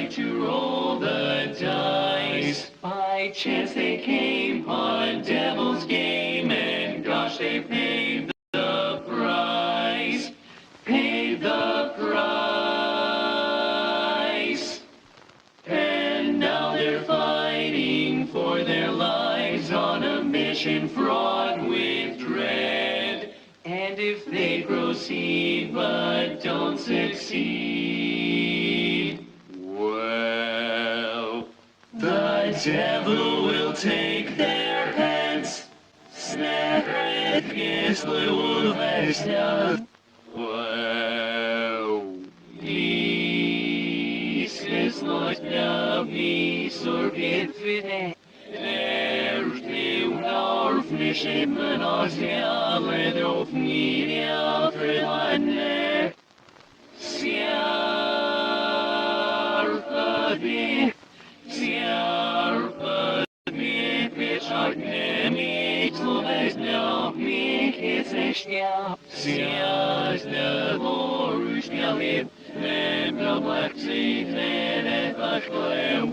like to roll the dice. By chance they came upon a devil's game, and gosh, they paid the price. Paid the price. And now they're fighting for their lives on a mission fraught with dread. And if they proceed but don't succeed, well, the devil will take their heads, snap it against the wolf's mouth. Well, dieses Leute wie sorget für dich. Auf mich immer aus der alle drauf nieder verlangen. Sjarpa mich, beschagte mich, so weiß noch mich, ist echt ja. Sjarpa, wo ich mir lebe, wenn du bleibst, ich werde verklebt.